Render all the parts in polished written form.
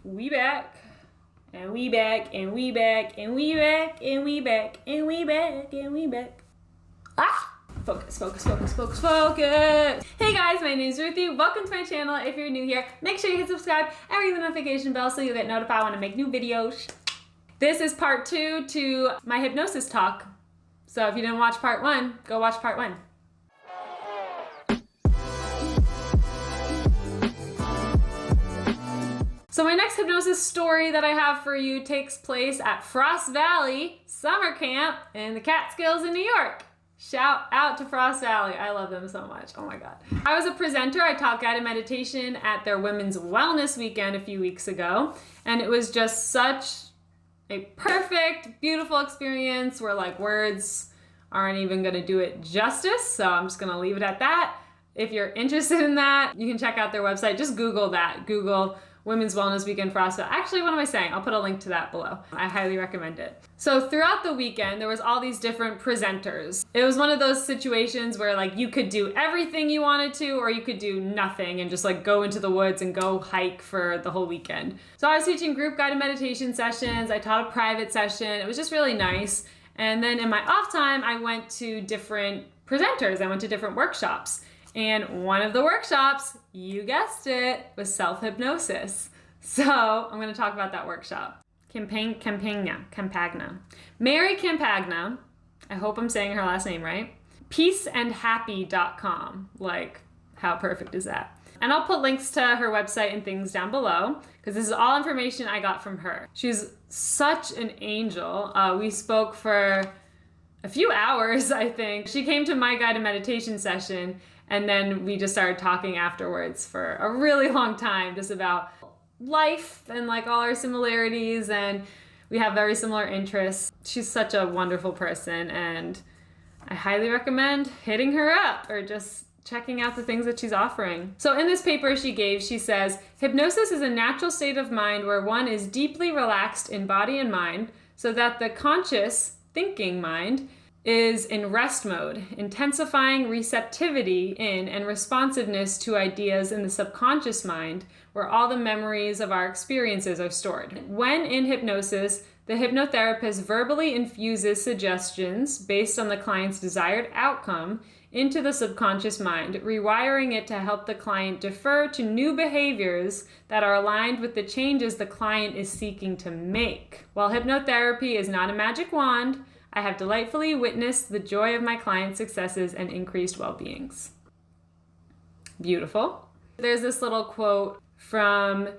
We back. And we back, and we back, and we back, and we back, and we back, and we back. Ah! Focus, focus, focus, focus, focus. Hey guys, my name is Ruthie. Welcome to my channel. If you're new here, make sure you hit subscribe and ring the notification bell so you'll get notified when I make new videos. This is part 2 to my hypnosis talk. So if you didn't watch part 1, go watch part 1. So my next hypnosis story that I have for you takes place at Frost Valley Summer Camp in the Catskills in New York. Shout out to Frost Valley. I love them so much. Oh my God. I was a presenter. I taught guided meditation at their Women's Wellness Weekend a few weeks ago. And it was just such a perfect, beautiful experience where like words aren't even gonna do it justice. So I'm just gonna leave it at that. If you're interested in that, you can check out their website. Just Google that. Google Women's Wellness Weekend Frost Valley. Actually, what am I saying? I'll put a link to that below. I highly recommend it. So throughout the weekend, there was all these different presenters. It was one of those situations where like you could do everything you wanted to, or you could do nothing and just like go into the woods and go hike for the whole weekend. So I was teaching group guided meditation sessions. I taught a private session. It was just really nice. And then in my off time, I went to different presenters. I went to different workshops. And one of the workshops, you guessed it, was self-hypnosis. So I'm going to talk about that workshop. Campagna. Mary Campagna, I hope I'm saying her last name right, peaceandhappy.com. Like, how perfect is that? And I'll put links to her website and things down below, because this is all information I got from her. She's such an angel. We spoke for a few hours, I think. She came to my guided meditation session, and then we just started talking afterwards for a really long time, just about life and like all our similarities, and we have very similar interests. She's such a wonderful person, and I highly recommend hitting her up or just checking out the things that she's offering. So in this paper she gave, she says, hypnosis is a natural state of mind where one is deeply relaxed in body and mind so that the conscious thinking mind is in rest mode, intensifying receptivity in and responsiveness to ideas in the subconscious mind, where all the memories of our experiences are stored. When in hypnosis, the hypnotherapist verbally infuses suggestions based on the client's desired outcome into the subconscious mind, rewiring it to help the client defer to new behaviors that are aligned with the changes the client is seeking to make. While hypnotherapy is not a magic wand, I have delightfully witnessed the joy of my clients' successes and increased well-beings. Beautiful. There's this little quote from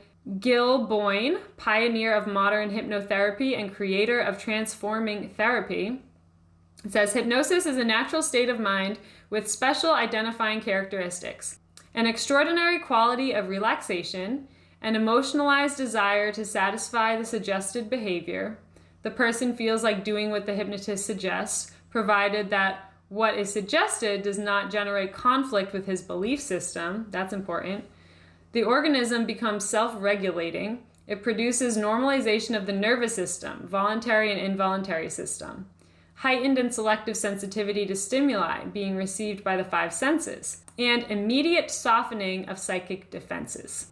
Gil Boyne, pioneer of modern hypnotherapy and creator of transforming therapy. It says, hypnosis is a natural state of mind with special identifying characteristics, an extraordinary quality of relaxation, an emotionalized desire to satisfy the suggested behavior. The person feels like doing what the hypnotist suggests, provided that what is suggested does not generate conflict with his belief system. That's important. The organism becomes self-regulating. It produces normalization of the nervous system, voluntary and involuntary system. Heightened and selective sensitivity to stimuli being received by the 5 senses, and immediate softening of psychic defenses.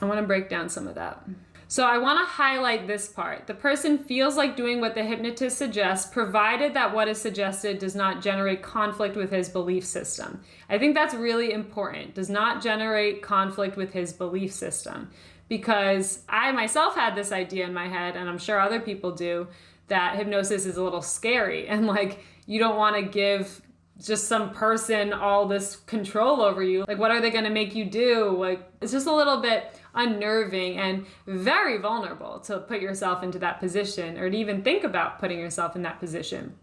I want to break down some of that. So I want to highlight this part. The person feels like doing what the hypnotist suggests, provided that what is suggested does not generate conflict with his belief system. I think that's really important. Does not generate conflict with his belief system. Because I myself had this idea in my head, and I'm sure other people do, that hypnosis is a little scary. And like, you don't want to give just some person all this control over you. Like, what are they going to make you do? Like, it's just a little bit unnerving and very vulnerable to put yourself into that position, or to even think about putting yourself in that position.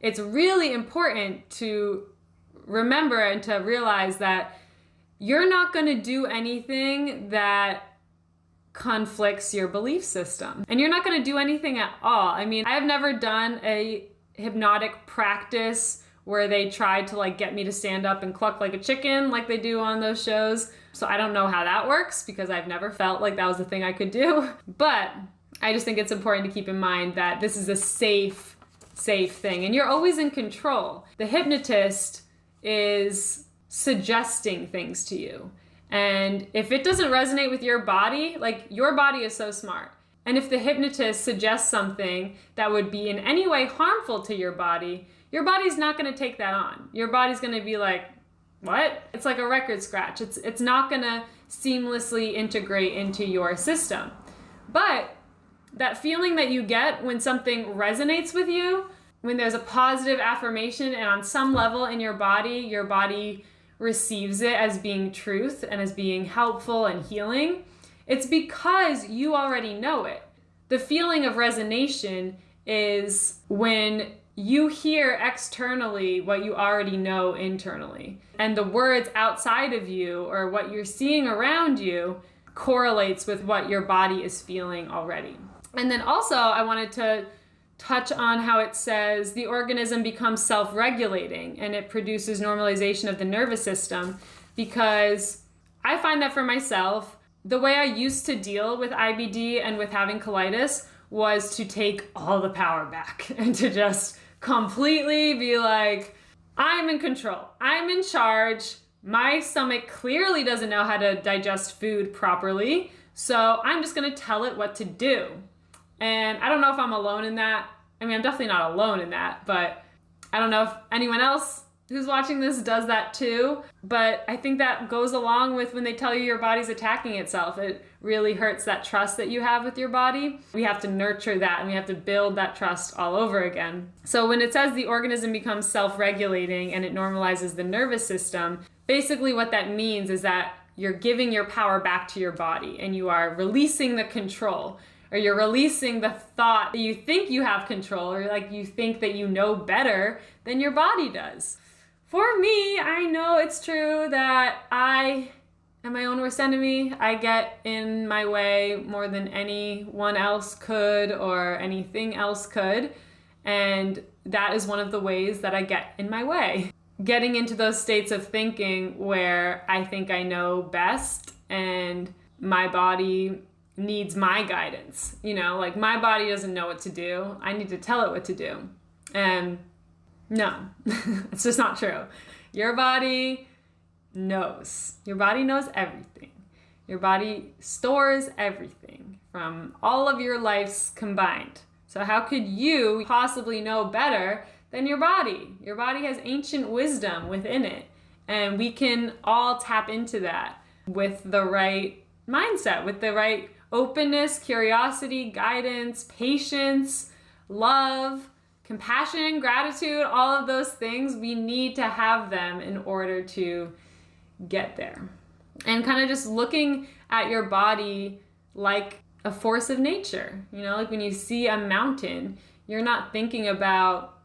It's really important to remember and to realize that you're not going to do anything that conflicts your belief system. And you're not going to do anything at all. I mean, I have never done a hypnotic practice where they tried to like get me to stand up and cluck like a chicken like they do on those shows. So I don't know how that works, because I've never felt like that was a thing I could do. But I just think it's important to keep in mind that this is a safe thing, and you're always in control. The hypnotist is suggesting things to you, And if it doesn't resonate with your body, like your body is so smart. And if the hypnotist suggests something that would be in any way harmful to your body's not going to take that on. Your body's going to be like, what? It's like a record scratch. It's not going to seamlessly integrate into your system. But that feeling that you get when something resonates with you, when there's a positive affirmation and on some level in your body receives it as being truth and as being helpful and healing, it's because you already know it. The feeling of resonation is when you hear externally what you already know internally. And the words outside of you or what you're seeing around you correlates with what your body is feeling already. And then also I wanted to touch on how it says the organism becomes self-regulating and it produces normalization of the nervous system, because I find that for myself, the way I used to deal with IBD and with having colitis was to take all the power back and to just completely be like, I'm in control. I'm in charge. My stomach clearly doesn't know how to digest food properly, so I'm just going to tell it what to do. And I don't know if I'm alone in that. I mean, I'm definitely not alone in that, but I don't know if anyone else who's watching this does that too. But I think that goes along with when they tell you your body's attacking itself. It really hurts that trust that you have with your body. We have to nurture that and we have to build that trust all over again. So when it says the organism becomes self-regulating and it normalizes the nervous system, basically what that means is that you're giving your power back to your body and you are releasing the control, or you're releasing the thought that you think you have control, or like you think that you know better than your body does. For me, I know it's true that I am my own worst enemy. I get in my way more than anyone else could or anything else could. And that is one of the ways that I get in my way. Getting into those states of thinking where I think I know best and my body needs my guidance. You know, like my body doesn't know what to do. I need to tell it what to do. And no, it's just not true. Your body knows. Your body knows everything. Your body stores everything from all of your lives combined. So how could you possibly know better than your body? Your body has ancient wisdom within it. And we can all tap into that with the right mindset, with the right openness, curiosity, guidance, patience, love, compassion, gratitude, all of those things. We need to have them in order to get there. And kind of just looking at your body like a force of nature. You know, like when you see a mountain, you're not thinking about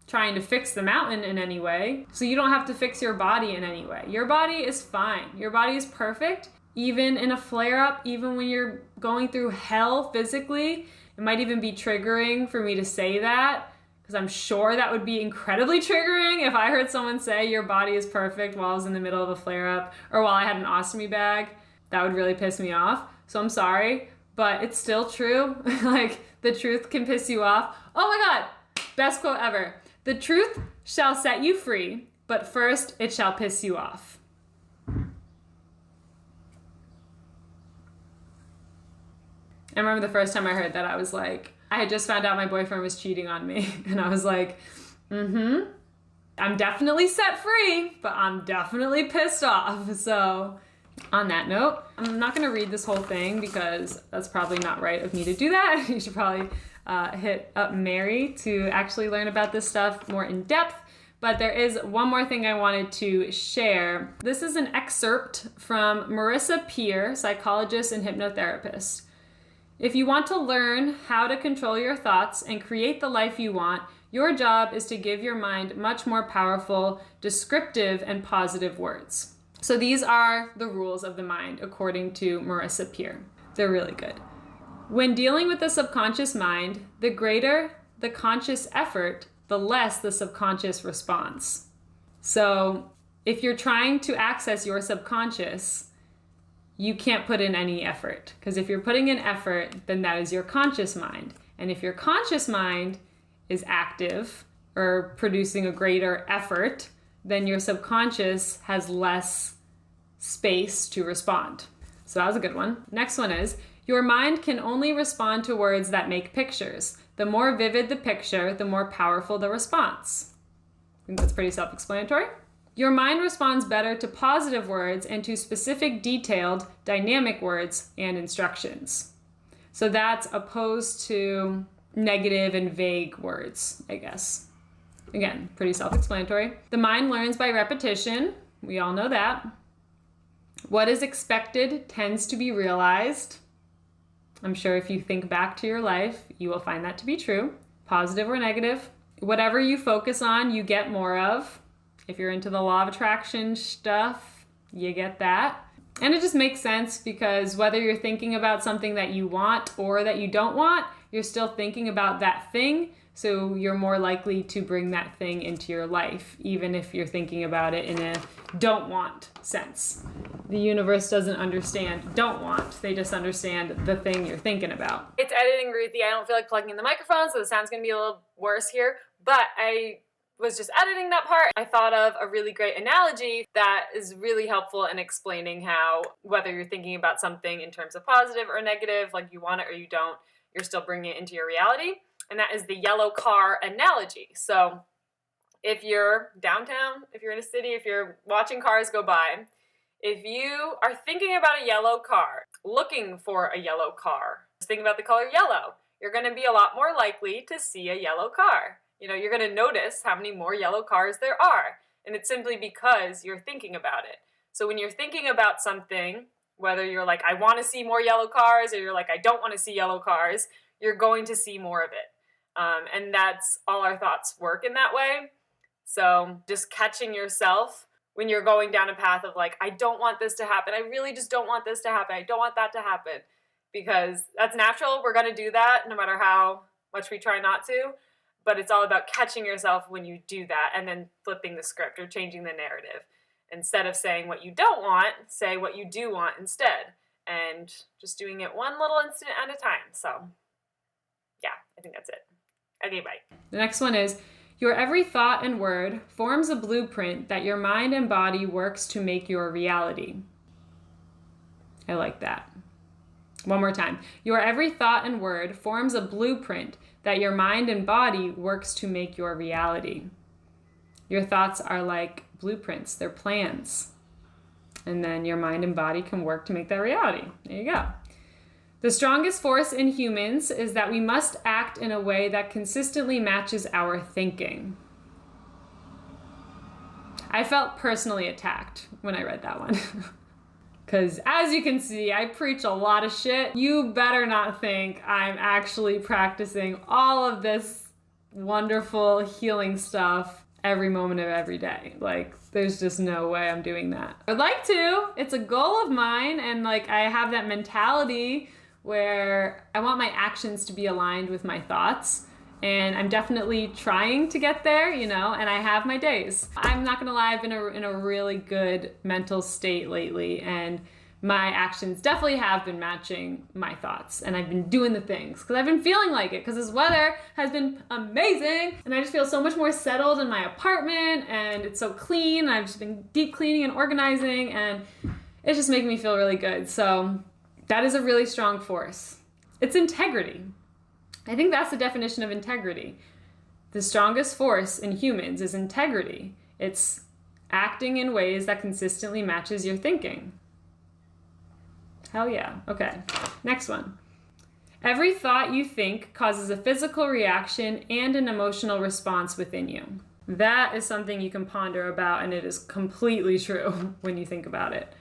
trying to fix the mountain in any way. So you don't have to fix your body in any way. Your body is fine. Your body is perfect. Even in a flare-up, even when you're going through hell physically, it might even be triggering for me to say that, because I'm sure that would be incredibly triggering if I heard someone say your body is perfect while I was in the middle of a flare-up or while I had an ostomy bag. That would really piss me off. So I'm sorry, but it's still true. Like, the truth can piss you off. Oh my God, best quote ever. The truth shall set you free, but first it shall piss you off. I remember the first time I heard that, I was like, I had just found out my boyfriend was cheating on me. And I was like, I'm definitely set free, but I'm definitely pissed off. So on that note, I'm not going to read this whole thing because that's probably not right of me to do that. You should probably hit up Mary to actually learn about this stuff more in depth. But there is one more thing I wanted to share. This is an excerpt from Marissa Peer, psychologist and hypnotherapist. If you want to learn how to control your thoughts and create the life you want, your job is to give your mind much more powerful, descriptive, and positive words. So these are the rules of the mind, according to Marissa Peer. They're really good. When dealing with the subconscious mind, the greater the conscious effort, the less the subconscious response. So if you're trying to access your subconscious, you can't put in any effort, because if you're putting in effort, then that is your conscious mind. And if your conscious mind is active or producing a greater effort, then your subconscious has less space to respond. So that was a good one. Next one is, your mind can only respond to words that make pictures. The more vivid the picture, the more powerful the response. I think that's pretty self-explanatory. Your mind responds better to positive words and to specific, detailed, dynamic words and instructions. So that's opposed to negative and vague words, I guess. Again, pretty self-explanatory. The mind learns by repetition. We all know that. What is expected tends to be realized. I'm sure if you think back to your life, you will find that to be true, positive or negative. Whatever you focus on, you get more of. If you're into the law of attraction stuff, you get that. And it just makes sense because whether you're thinking about something that you want or that you don't want, you're still thinking about that thing. So you're more likely to bring that thing into your life, even if you're thinking about it in a don't want sense. The universe doesn't understand don't want. They just understand the thing you're thinking about. It's editing, Ruthie. I don't feel like plugging in the microphone, so the sound's gonna be a little worse here. But I was just editing that part. I thought of a really great analogy that is really helpful in explaining how whether you're thinking about something in terms of positive or negative, like you want it or you don't, you're still bringing it into your reality. And that is the yellow car analogy. So if you're downtown, if you're in a city, if you're watching cars go by, if you are thinking about a yellow car, looking for a yellow car, just think about the color yellow, you're going to be a lot more likely to see a yellow car. You know, you're going to notice how many more yellow cars there are. And it's simply because you're thinking about it. So when you're thinking about something, whether you're like, I want to see more yellow cars, or you're like, I don't want to see yellow cars, you're going to see more of it. And that's all our thoughts work in that way. So just catching yourself when you're going down a path of like, I don't want this to happen. I really just don't want this to happen. I don't want that to happen. Because that's natural. We're going to do that no matter how much we try not to. But it's all about catching yourself when you do that and then flipping the script or changing the narrative. Instead of saying what you don't want, say what you do want instead. And just doing it one little instant at a time. So yeah, I think that's it. Okay, bye. The next one is, your every thought and word forms a blueprint that your mind and body works to make your reality. I like that. One more time. Your every thought and word forms a blueprint that your mind and body works to make your reality. Your thoughts are like blueprints, they're plans. And then your mind and body can work to make that reality. There you go. The strongest force in humans is that we must act in a way that consistently matches our thinking. I felt personally attacked when I read that one. Because as you can see, I preach a lot of shit. You better not think I'm actually practicing all of this wonderful healing stuff every moment of every day. Like, there's just no way I'm doing that. I'd like to. It's a goal of mine, and like I have that mentality where I want my actions to be aligned with my thoughts. And I'm definitely trying to get there, you know, and I have my days. I'm not gonna lie, I've been in a really good mental state lately, and my actions definitely have been matching my thoughts, and I've been doing the things because I've been feeling like it, because this weather has been amazing, and I just feel so much more settled in my apartment, and it's so clean. I've just been deep cleaning and organizing, and it's just making me feel really good. So that is a really strong force. It's integrity. I think that's the definition of integrity. The strongest force in humans is integrity. It's acting in ways that consistently matches your thinking. Hell yeah. Okay, next one. Every thought you think causes a physical reaction and an emotional response within you. That is something you can ponder about, and it is completely true when you think about it.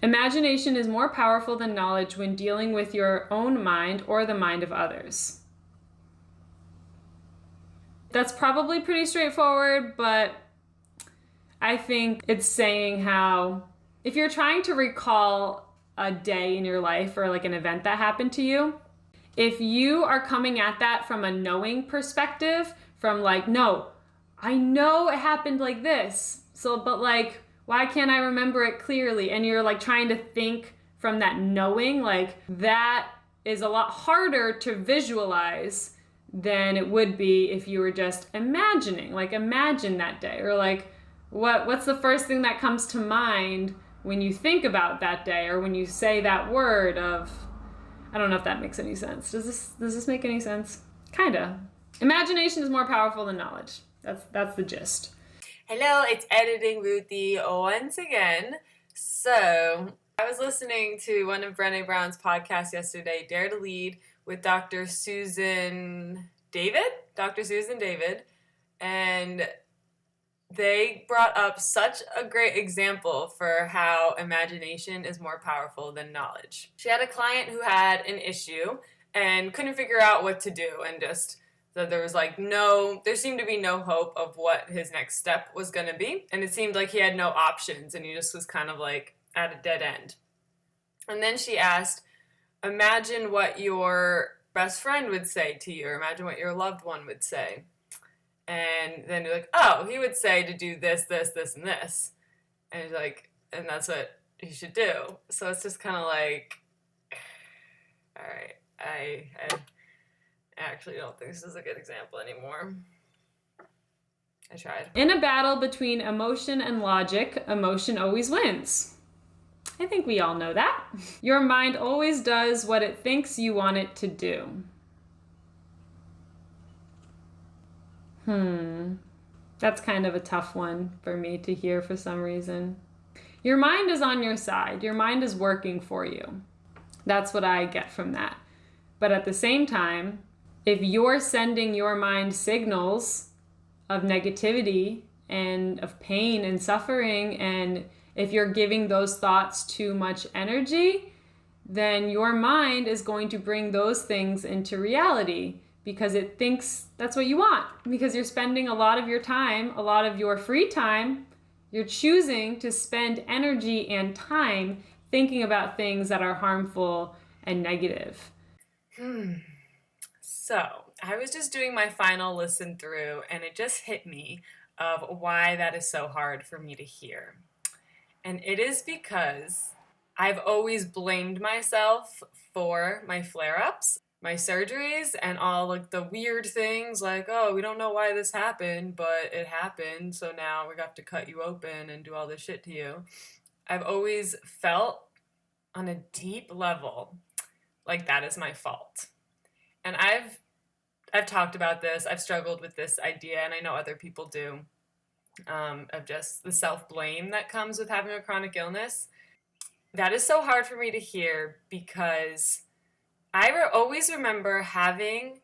Imagination is more powerful than knowledge when dealing with your own mind or the mind of others. That's probably pretty straightforward, but I think it's saying how if you're trying to recall a day in your life or like an event that happened to you, if you are coming at that from a knowing perspective, from like, no, I know it happened like this, so but like, why can't I remember it clearly? And you're like trying to think from that knowing, like that is a lot harder to visualize than it would be if you were just imagining, like imagine that day, or like what's the first thing that comes to mind when you think about that day or when you say that word of, I don't know if that makes any sense. Does this make any sense? Kinda. Imagination is more powerful than knowledge. That's the gist. Hello, it's Editing Ruthie once again. So, I was listening to one of Brené Brown's podcasts yesterday, Dare to Lead, with Dr. Susan David, and they brought up such a great example for how imagination is more powerful than knowledge. She had a client who had an issue and couldn't figure out what to do, and just so there was there seemed to be no hope of what his next step was going to be, and it seemed like he had no options, and he just was kind of like at a dead end. And then she asked, imagine what your best friend would say to you, or imagine what your loved one would say. And then you're like, oh, he would say to do this, this, this, and this. And he's like, and that's what he should do. So it's just kind of like, all right, I actually don't think this is a good example anymore. I tried. In a battle between emotion and logic, emotion always wins. I think we all know that. Your mind always does what it thinks you want it to do. That's kind of a tough one for me to hear for some reason. Your mind is on your side. Your mind is working for you. That's what I get from that. But at the same time, if you're sending your mind signals of negativity and of pain and suffering, and if you're giving those thoughts too much energy, then your mind is going to bring those things into reality because it thinks that's what you want. Because you're spending a lot of your time, a lot of your free time, you're choosing to spend energy and time thinking about things that are harmful and negative. So, I was just doing my final listen through, and it just hit me of why that is so hard for me to hear. And it is because I've always blamed myself for my flare-ups, my surgeries, and all like the weird things like, oh, we don't know why this happened, but it happened, so now we got to cut you open and do all this shit to you. I've always felt on a deep level like that is my fault. And I've talked about this, I've struggled with this idea, and I know other people do, of just the self-blame that comes with having a chronic illness. That is so hard for me to hear because I always remember having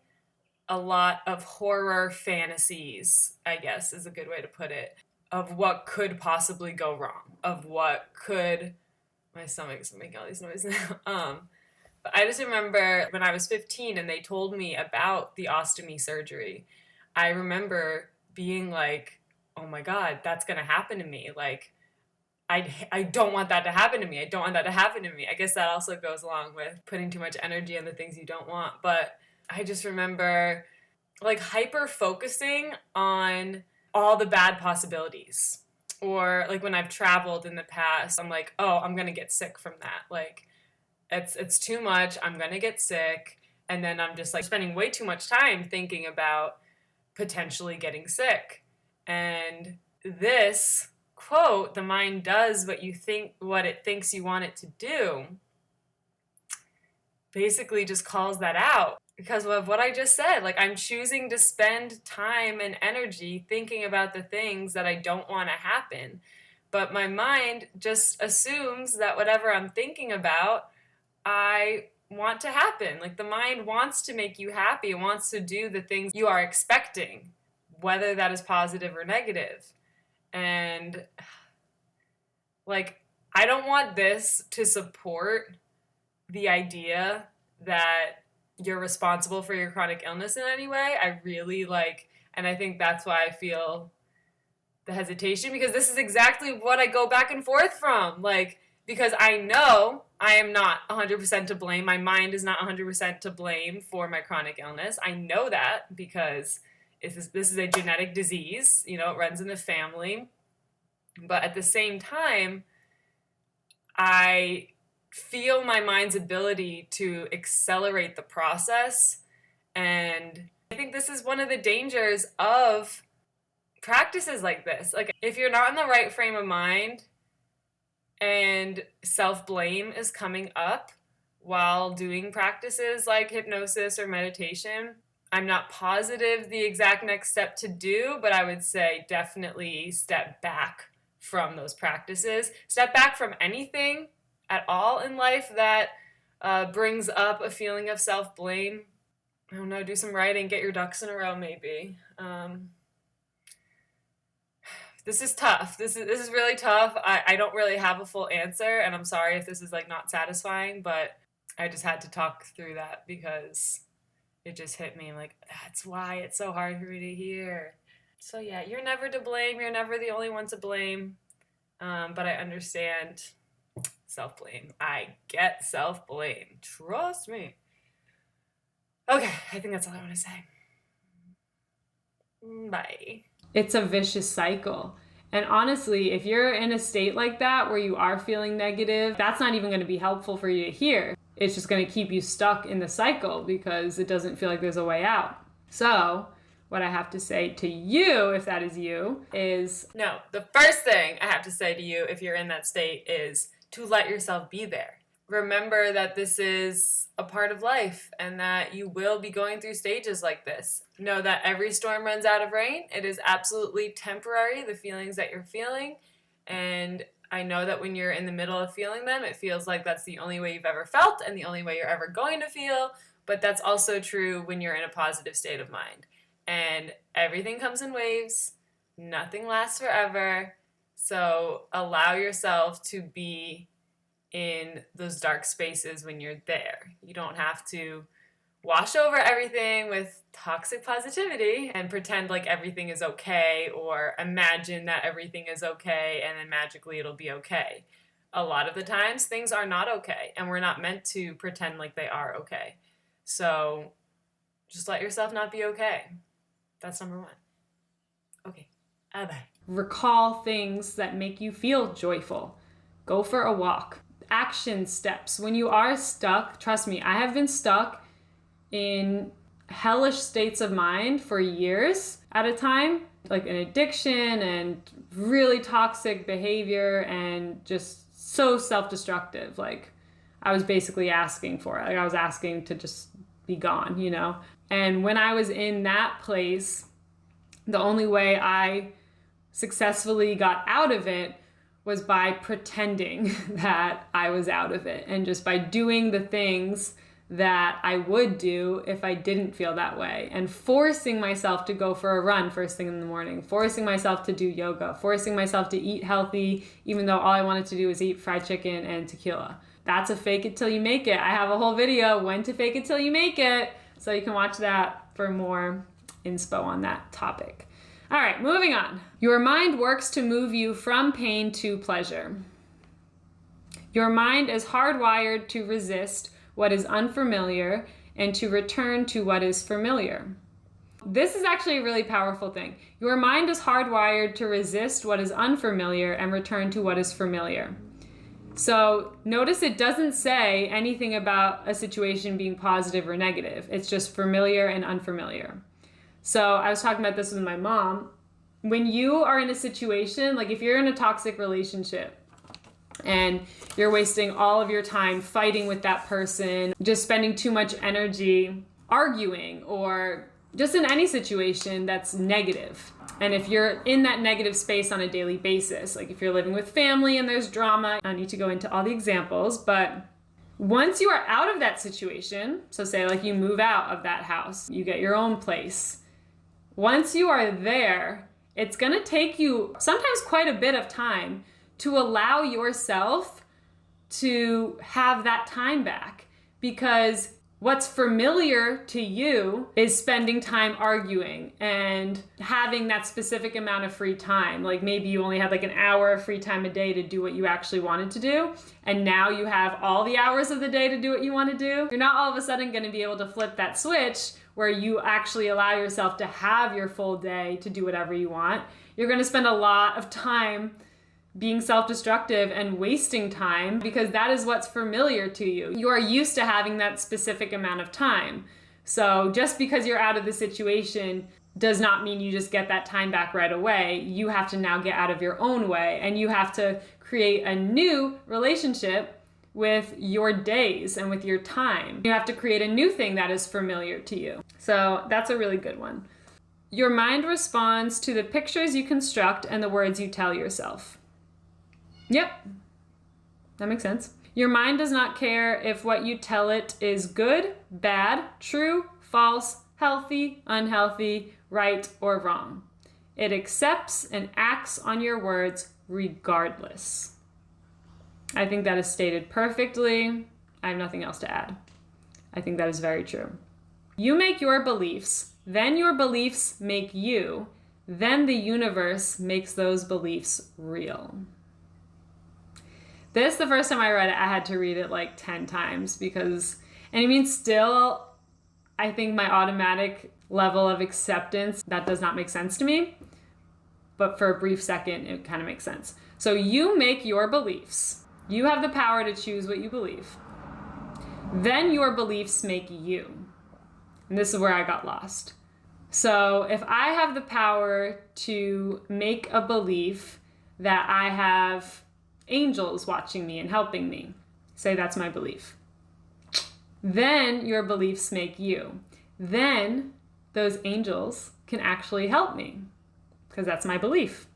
a lot of horror fantasies, I guess is a good way to put it, of what could possibly go wrong, of what could, my stomach's making all these noises now. But I just remember when I was 15 and they told me about the ostomy surgery, I remember being like, oh my God, that's going to happen to me. Like, I don't want that to happen to me. I don't want that to happen to me. I guess that also goes along with putting too much energy on the things you don't want. But I just remember like hyper focusing on all the bad possibilities. Or like when I've traveled in the past, I'm like, oh, I'm going to get sick from that. Like, it's too much. I'm going to get sick. And then I'm just like spending way too much time thinking about potentially getting sick. And this quote, the mind does what it thinks you want it to do, basically just calls that out because of what I just said. Like, I'm choosing to spend time and energy thinking about the things that I don't want to happen. But my mind just assumes that whatever I'm thinking about, I want to happen. Like, the mind wants to make you happy. It wants to do the things you are expecting, whether that is positive or negative. And like, I don't want this to support the idea that you're responsible for your chronic illness in any way. I really and I think that's why I feel the hesitation, because this is exactly what I go back and forth from. Like, because I know I am not 100% to blame. My mind is not 100% to blame for my chronic illness. I know that because this is a genetic disease. You know, it runs in the family. But at the same time, I feel my mind's ability to accelerate the process. And I think this is one of the dangers of practices like this. Like, if you're not in the right frame of mind and self-blame is coming up while doing practices like hypnosis or meditation. I'm not positive the exact next step to do, but I would say definitely step back from those practices. Step back from anything at all in life that brings up a feeling of self-blame. I don't know, do some writing, get your ducks in a row maybe. This is tough. This is really tough. I don't really have a full answer, and I'm sorry if this is like not satisfying, but I just had to talk through that because it just hit me like, that's why it's so hard for me to hear. So yeah, you're never to blame. You're never the only one to blame. But I understand self-blame. I get self-blame. Trust me. Okay, I think that's all I want to say. Bye. It's a vicious cycle. And honestly, if you're in a state like that where you are feeling negative, that's not even going to be helpful for you to hear. It's just going to keep you stuck in the cycle because it doesn't feel like there's a way out. So what I have to say to you, if that is you, is... No, the first thing I have to say to you if you're in that state is to let yourself be there. Remember that this is a part of life and that you will be going through stages like this. Know that every storm runs out of rain. It is absolutely temporary, the feelings that you're feeling. And I know that when you're in the middle of feeling them, it feels like that's the only way you've ever felt and the only way you're ever going to feel. But that's also true when you're in a positive state of mind. And everything comes in waves. Nothing lasts forever. So allow yourself to be in those dark spaces when you're there. You don't have to wash over everything with toxic positivity and pretend like everything is okay or imagine that everything is okay and then magically it'll be okay. A lot of the times things are not okay and we're not meant to pretend like they are okay. So just let yourself not be okay. That's number one. Okay. Bye. Recall things that make you feel joyful. Go for a walk. Action steps. When you are stuck, trust me, I have been stuck in hellish states of mind for years at a time, like an addiction and really toxic behavior and just so self-destructive. Like I was basically asking for it. Like I was asking to just be gone, you know? And when I was in that place, the only way I successfully got out of it was by pretending that I was out of it and just by doing the things that I would do if I didn't feel that way and forcing myself to go for a run first thing in the morning, forcing myself to do yoga, forcing myself to eat healthy, even though all I wanted to do was eat fried chicken and tequila. That's a fake it till you make it. I have a whole video, when to fake it till you make it. So you can watch that for more inspo on that topic. All right, moving on. Your mind works to move you from pain to pleasure. Your mind is hardwired to resist what is unfamiliar and to return to what is familiar. This is actually a really powerful thing. Your mind is hardwired to resist what is unfamiliar and return to what is familiar. So notice it doesn't say anything about a situation being positive or negative. It's just familiar and unfamiliar. So I was talking about this with my mom. When you are in a situation, like if you're in a toxic relationship and you're wasting all of your time fighting with that person, just spending too much energy arguing, or just in any situation that's negative. And if you're in that negative space on a daily basis, like if you're living with family and there's drama, I don't need to go into all the examples, but once you are out of that situation, so say like you move out of that house, you get your own place. Once you are there, it's going to take you sometimes quite a bit of time to allow yourself to have that time back, because what's familiar to you is spending time arguing and having that specific amount of free time. Like maybe you only had like an hour of free time a day to do what you actually wanted to do. And now you have all the hours of the day to do what you want to do. You're not all of a sudden going to be able to flip that switch where you actually allow yourself to have your full day to do whatever you want. You're going to spend a lot of time being self-destructive and wasting time because that is what's familiar to you. You are used to having that specific amount of time. So just because you're out of the situation does not mean you just get that time back right away. You have to now get out of your own way, and you have to create a new relationship with your days and with your time. You have to create a new thing that is familiar to you. So that's a really good one. Your mind responds to the pictures you construct and the words you tell yourself. Yep, that makes sense. Your mind does not care if what you tell it is good, bad, true, false, healthy, unhealthy, right, or wrong. It accepts and acts on your words regardless. I think that is stated perfectly. I have nothing else to add. I think that is very true. You make your beliefs, then your beliefs make you, then the universe makes those beliefs real. This, the first time I read it, I had to read it like 10 times because, and I mean, still, I think my automatic level of acceptance, that does not make sense to me. But for a brief second, it kind of makes sense. So you make your beliefs. You have the power to choose what you believe. Then your beliefs make you. And this is where I got lost. So if I have the power to make a belief that I have angels watching me and helping me, say that's my belief, then your beliefs make you. Then those angels can actually help me because that's my belief.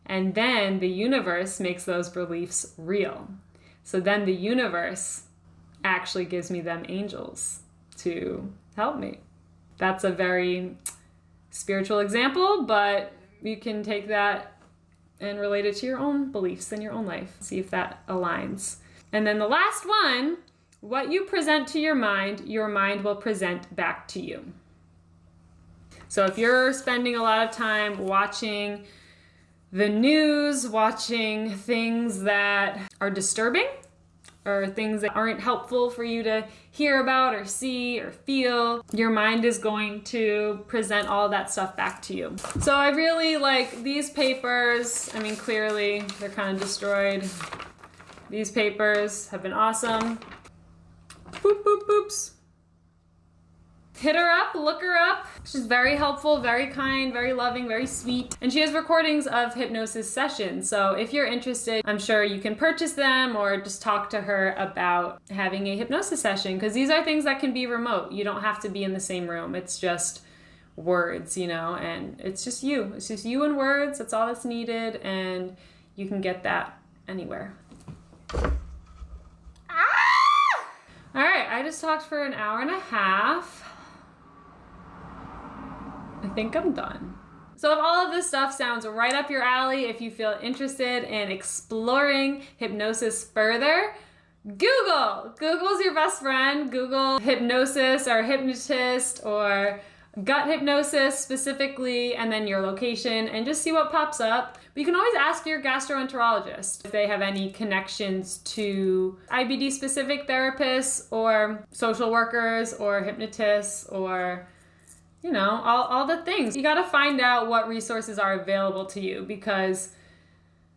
And then the universe makes those beliefs real. So then the universe actually gives me them angels to help me. That's a very spiritual example, but you can take that and relate it to your own beliefs in your own life. See if that aligns. And then the last one, what you present to your mind will present back to you. So if you're spending a lot of time watching the news, watching things that are disturbing or things that aren't helpful for you to hear about or see or feel, your mind is going to present all that stuff back to you. So I really like these papers. I mean, clearly they're kind of destroyed. These papers have been awesome. Boop, boop, boops. Hit her up, look her up. She's very helpful, very kind, very loving, very sweet. And she has recordings of hypnosis sessions. So if you're interested, I'm sure you can purchase them or just talk to her about having a hypnosis session, because these are things that can be remote. You don't have to be in the same room. It's just words, you know, and it's just you. It's just you and words. That's all that's needed. And you can get that anywhere. All right, I just talked for an hour and a half. I think I'm done. So if all of this stuff sounds right up your alley, if you feel interested in exploring hypnosis further, Google's your best friend. Google hypnosis or hypnotist or gut hypnosis specifically, and then your location, and just see what pops up. But you can always ask your gastroenterologist if they have any connections to IBD specific therapists or social workers or hypnotists or, you know, all the things. You got to find out what resources are available to you, because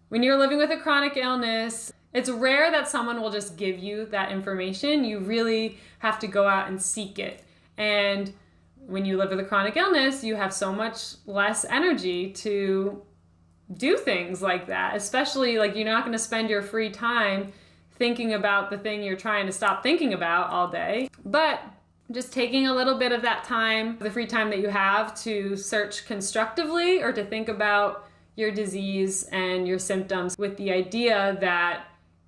when you're living with a chronic illness, it's rare that someone will just give you that information. You really have to go out and seek it. And when you live with a chronic illness, you have so much less energy to do things like that. Especially, like, you're not going to spend your free time thinking about the thing you're trying to stop thinking about all day. But just taking a little bit of that time, the free time that you have, to search constructively or to think about your disease and your symptoms with the idea that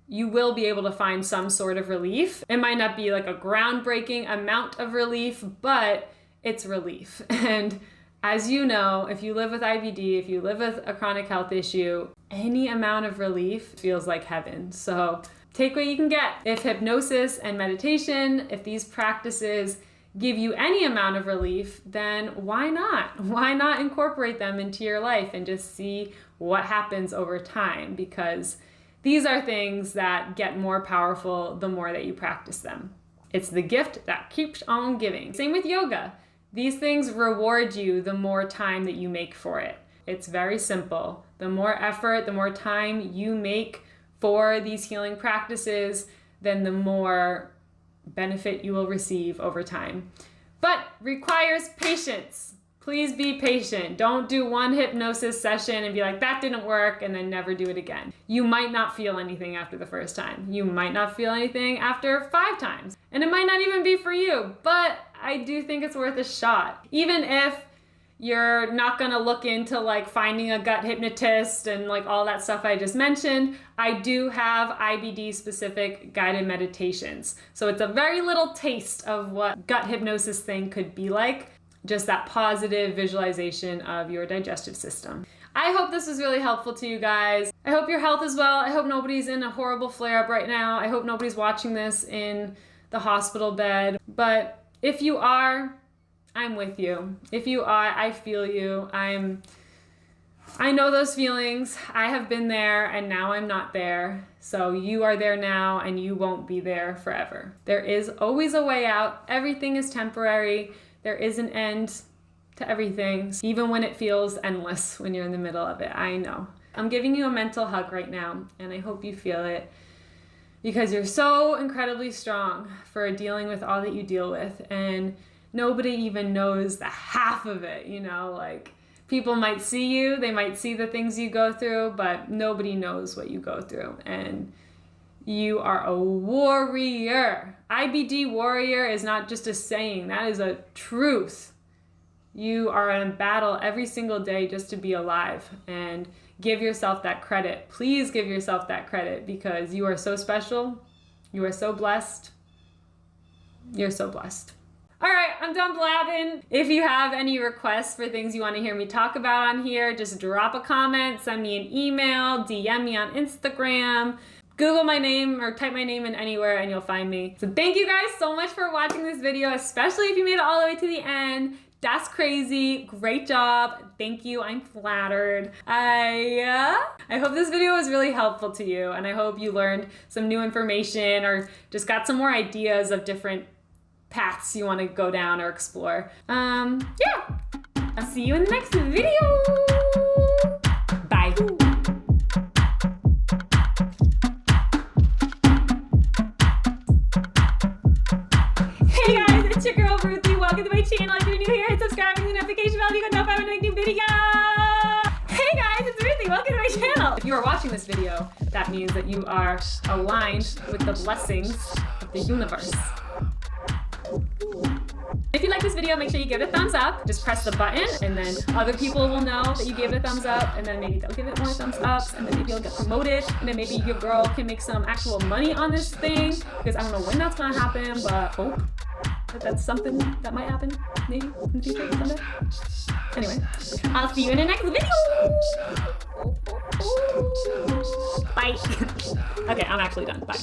you will be able to find some sort of relief. It might not be like a groundbreaking amount of relief, but it's relief. And as you know, if you live with IBD, if you live with a chronic health issue, any amount of relief feels like heaven. So take what you can get. If hypnosis and meditation, if these practices give you any amount of relief, then why not? Why not incorporate them into your life and just see what happens over time? Because these are things that get more powerful the more that you practice them. It's the gift that keeps on giving. Same with yoga. These things reward you the more time that you make for it. It's very simple. The more effort, the more time you make for these healing practices, then the more benefit you will receive over time. But requires patience. Please be patient. Don't do one hypnosis session and be like, that didn't work, and then never do it again. You might not feel anything after the first time. You might not feel anything after 5 times. And it might not even be for you, but I do think it's worth a shot. Even if you're not gonna look into like finding a gut hypnotist and like all that stuff I just mentioned, I do have IBD specific guided meditations. So it's a very little taste of what gut hypnosis thing could be like, just that positive visualization of your digestive system. I hope this was really helpful to you guys. I hope your health is well. I hope nobody's in a horrible flare-up right now. I hope nobody's watching this in the hospital bed. But if you are, I'm with you. If you are, I feel you. I know those feelings. I have been there and now I'm not there. So you are there now and you won't be there forever. There is always a way out. Everything is temporary. There is an end to everything, even when it feels endless when you're in the middle of it. I know. I'm giving you a mental hug right now and I hope you feel it because you're so incredibly strong for dealing with all that you deal with, and nobody even knows the half of it, you know, like people might see you, they might see the things you go through, but nobody knows what you go through. And you are a warrior. IBD warrior is not just a saying, that is a truth. You are in battle every single day just to be alive, and give yourself that credit. Please give yourself that credit because you are so special. You are so blessed. You're so blessed. All right, I'm done blabbing. If you have any requests for things you want to hear me talk about on here, just drop a comment, send me an email, DM me on Instagram, Google my name or type my name in anywhere and you'll find me. So thank you guys so much for watching this video, especially if you made it all the way to the end. That's crazy. Great job. Thank you. I'm flattered. I hope this video was really helpful to you, and I hope you learned some new information or just got some more ideas of different paths you want to go down or explore. Yeah. I'll see you in the next video. Bye. Hey guys, it's your girl Ruthie. Welcome to my channel. If you're new here, hit subscribe and the notification bell so you can know if I have a new video. Hey guys, it's Ruthie. Welcome to my channel. If you are watching this video, that means that you are aligned with the blessings of the universe. If you like this video, make sure you give it a thumbs up. Just press the button and then other people will know that you gave it a thumbs up, and then maybe they'll give it more thumbs ups, and then maybe you'll get promoted, and then maybe your girl can make some actual money on this thing, because I don't know when that's gonna happen, but hope that that's something that might happen maybe in the future someday. Anyway, I'll see you in the next video. Bye. Okay, I'm actually done. Bye.